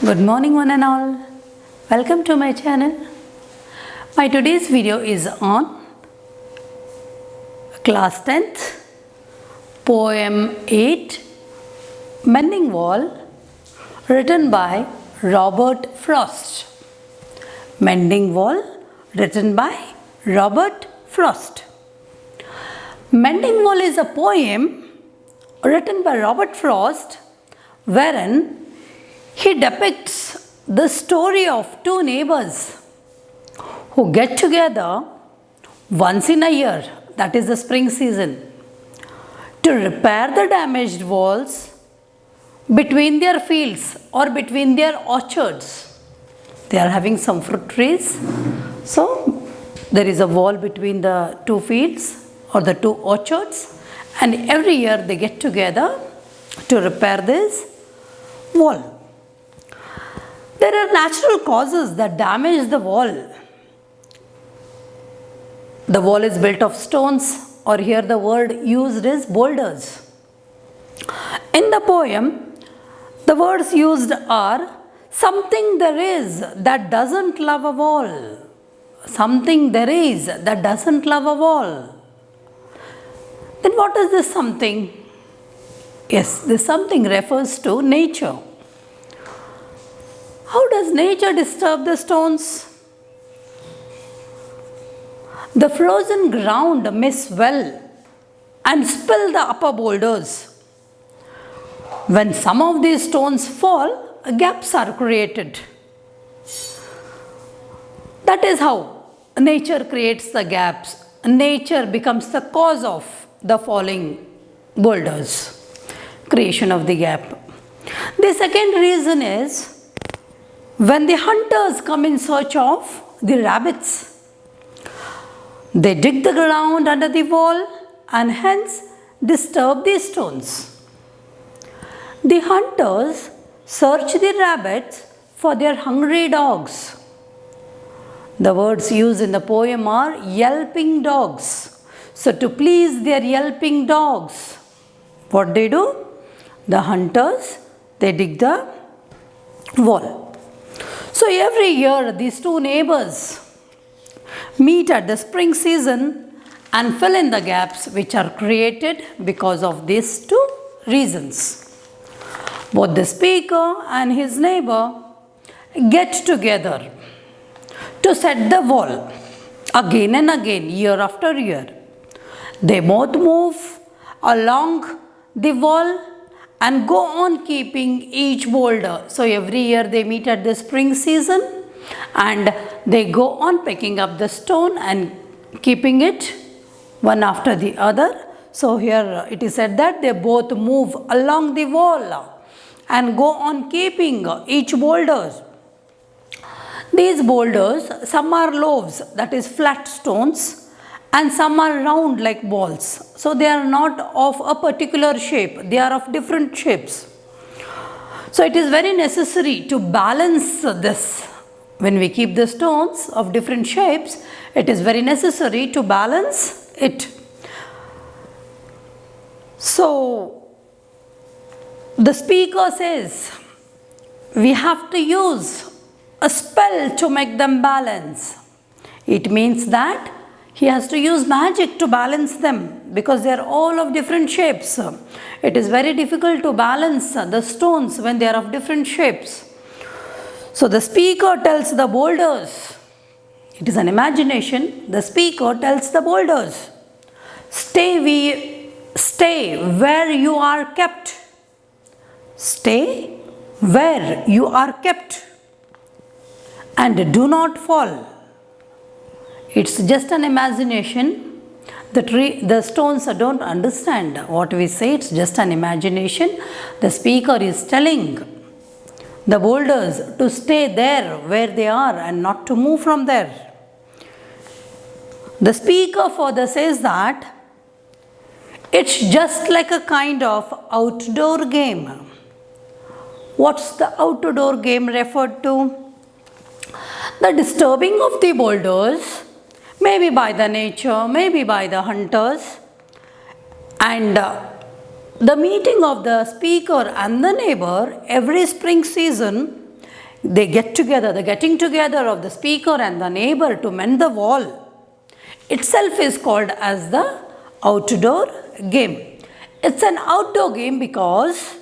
Good morning one and all. Welcome to my channel. My today's video is on class 10th poem 8 Mending Wall, written by Robert Frost. Mending Wall, written by Robert Frost. Mending Wall is a poem written by Robert Frost wherein he depicts the story of two neighbors who get together once in a year, that is the spring season, to repair the damaged walls between their fields or between their orchards. They are having some fruit trees, so there is a wall between the two fields or the two orchards, and every year they get together to repair this wall. There are natural causes that damage the wall. The wall is built of stones, or here the word used is boulders. In the poem, the words used are something there is that doesn't love a wall. Something there is that doesn't love a wall. Then what is this something? Yes, this something refers to nature. How does nature disturb the stones? The frozen ground may swell and spill the upper boulders. When some of these stones fall, gaps are created. That is how nature creates the gaps. Nature becomes the cause of the falling boulders, creation of the gap. The second reason is when the hunters come in search of the rabbits. They dig the ground under the wall and hence disturb the stones. The hunters search the rabbits for their hungry dogs. The words used in the poem are yelping dogs. So to please their yelping dogs, what they do? The hunters, they dig the wall. So every year these two neighbors meet at the spring season and fill in the gaps which are created because of these two reasons. Both the speaker and his neighbor get together to set the wall again and again, year after year. They both move along the wall and go on keeping each boulder. So every year they meet at the spring season and they go on picking up the stone and keeping it one after the other. So here it is said that they both move along the wall and go on keeping each boulder. These boulders, some are loaves, that is flat stones, and some are round like balls. So they are not of a particular shape, they are of different shapes. So it is very necessary to balance this. When we keep the stones of different shapes, it is very necessary to balance it. So the speaker says, we have to use a spell to make them balance. It means that he has to use magic to balance them because they are all of different shapes. It is very difficult to balance the stones when they are of different shapes. So the speaker tells the boulders, it is an imagination, the speaker tells the boulders, stay where you are kept. Stay where you are kept and do not fall. It's just an imagination. The stones don't understand what we say. It's just an imagination. The speaker is telling the boulders to stay there where they are and not to move from there. The speaker further says that it's just like a kind of outdoor game. What's the outdoor game referred to? The disturbing of the boulders, maybe by the nature, maybe by the hunters, and the meeting of the speaker and the neighbor every spring season they get together, the getting together of the speaker and the neighbor to mend the wall itself is called as the outdoor game. It's an outdoor game because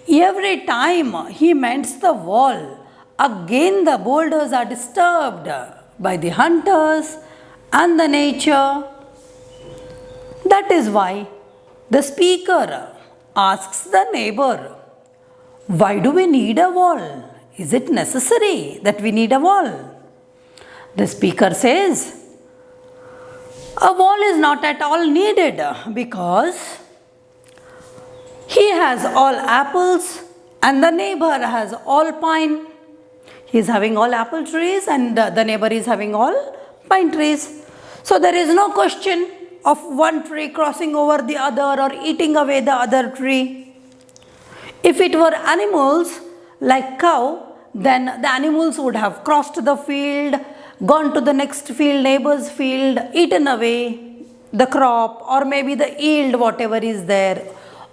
every time he mends the wall, again the boulders are disturbed by the hunters and the nature. That is why the speaker asks the neighbor, why do we need a wall? Is it necessary that we need a wall? The speaker says, a wall is not at all needed because he has all apples and the neighbor has all pine. He is having all apple trees and the neighbor is having all pine trees. So there is no question of one tree crossing over the other or eating away the other tree. If it were animals like cow, then the animals would have crossed the field, gone to the next field, neighbor's field, eaten away the crop or maybe the yield, whatever is there,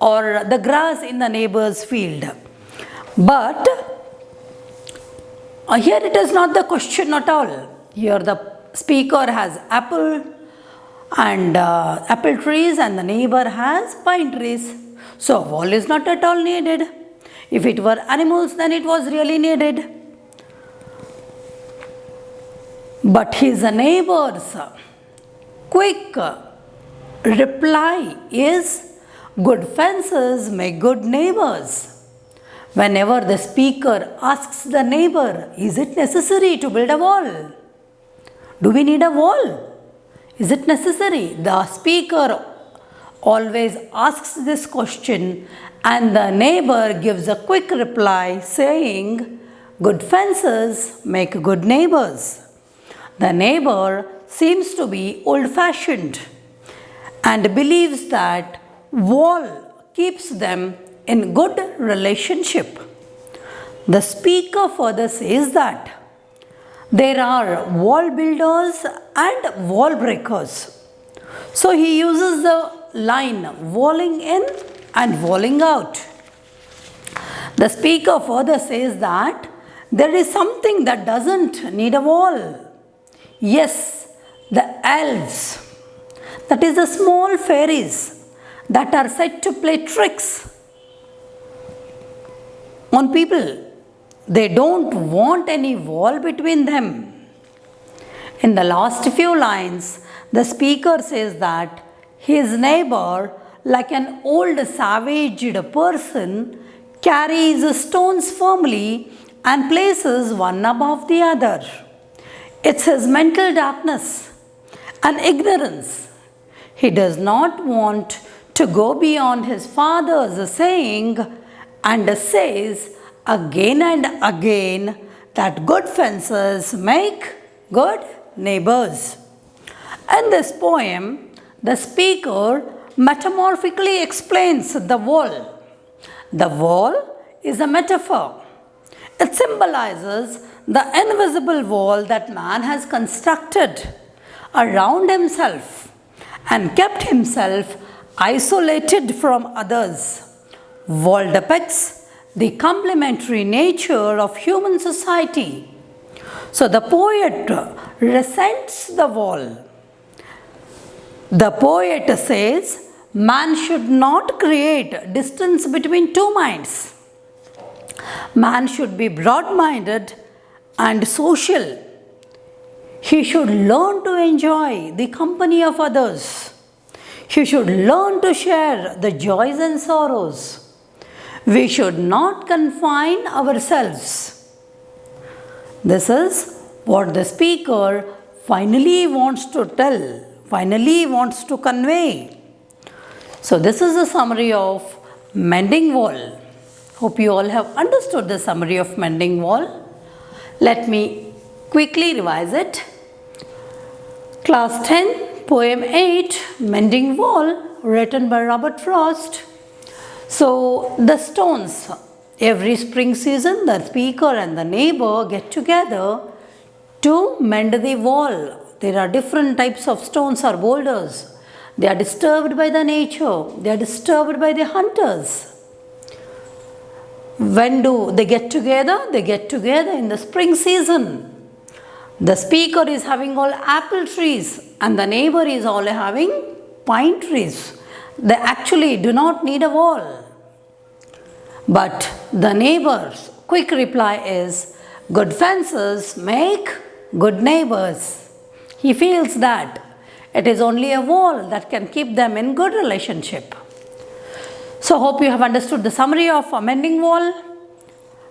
or the grass in the neighbor's field. But here it is not the question at all. Here the speaker has apple trees and the neighbor has pine trees. So wall is not at all needed. If it were animals, then it was really needed. But his neighbor's quick reply is, good fences make good neighbors. Whenever the speaker asks the neighbor, is it necessary to build a wall? Do we need a wall? Is it necessary? The speaker always asks this question and the neighbor gives a quick reply saying, good fences make good neighbors. The neighbor seems to be old-fashioned and believes that wall keeps them in good relationship. The speaker further says that there are wall builders and wall breakers. So he uses the line walling in and walling out. The speaker further says that there is something that doesn't need a wall. Yes, the elves, that is the small fairies that are said to play tricks on people. They don't want any wall between them. In the last few lines, the speaker says that his neighbor, like an old savaged person, carries stones firmly and places one above the other. It's his mental darkness and ignorance. He does not want to go beyond his father's saying and says again and again that good fences make good neighbors. In this poem, the speaker metamorphically explains the wall. The wall is a metaphor. It symbolizes the invisible wall that man has constructed around himself and kept himself isolated from others. Wall depicts the complementary nature of human society. So the poet resents the wall. The poet says man should not create distance between two minds. Man should be broad-minded and social. He should learn to enjoy the company of others. He should learn to share the joys and sorrows. We should not confine ourselves. This is what the speaker finally wants to tell, finally wants to convey. So this is a summary of Mending Wall. Hope you all have understood the summary of Mending Wall. Let me quickly revise it. Class 10, Poem 8, Mending Wall, written by Robert Frost. So the stones, every spring season, the speaker and the neighbor get together to mend the wall. There are different types of stones or boulders. They are disturbed by the nature. They are disturbed by the hunters. When do they get together? They get together in the spring season. The speaker is having all apple trees and the neighbor is all having pine trees. They actually do not need a wall. But the neighbor's quick reply is, good fences make good neighbors. He feels that it is only a wall that can keep them in good relationship. So hope you have understood the summary of a mending wall.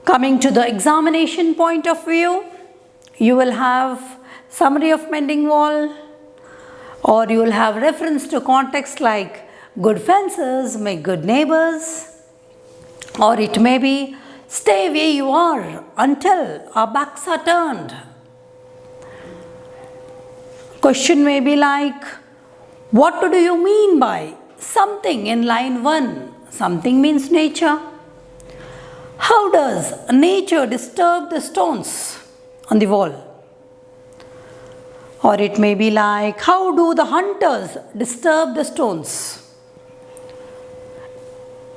Coming to the examination point of view, you will have summary of mending wall, or you will have reference to context like good fences make good neighbors, or it may be stay where you are until our backs are turned. Question may be like, what do you mean by something in line 1? Something means nature. How does nature disturb the stones on the wall? Or it may be like, how do the hunters disturb the stones?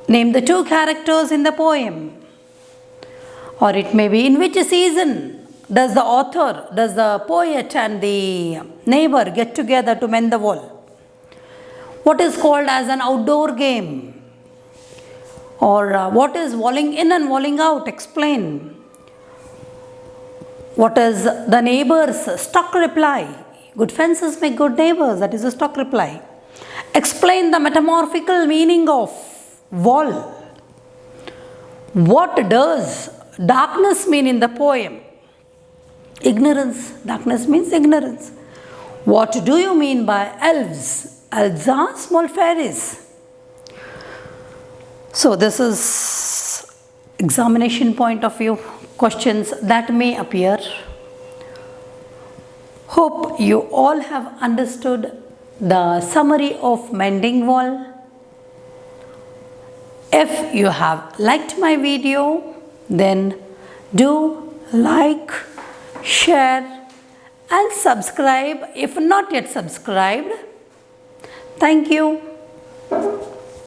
Name the 2 characters in the poem. Or it may be, in which season does the author, does the poet and the neighbor get together to mend the wall? What is called as an outdoor game? Or what is walling in and walling out? Explain. What is the neighbor's stock reply? Good fences make good neighbors. That is a stock reply. Explain the metamorphical meaning of wall. What does darkness mean in the poem? Ignorance. Darkness means ignorance. What do you mean by elves? Elves are small fairies. So this is examination point of view questions that may appear. Hope you all have understood the summary of mending wall. If you have liked my video, then do like, share and subscribe if not yet subscribed. Thank you.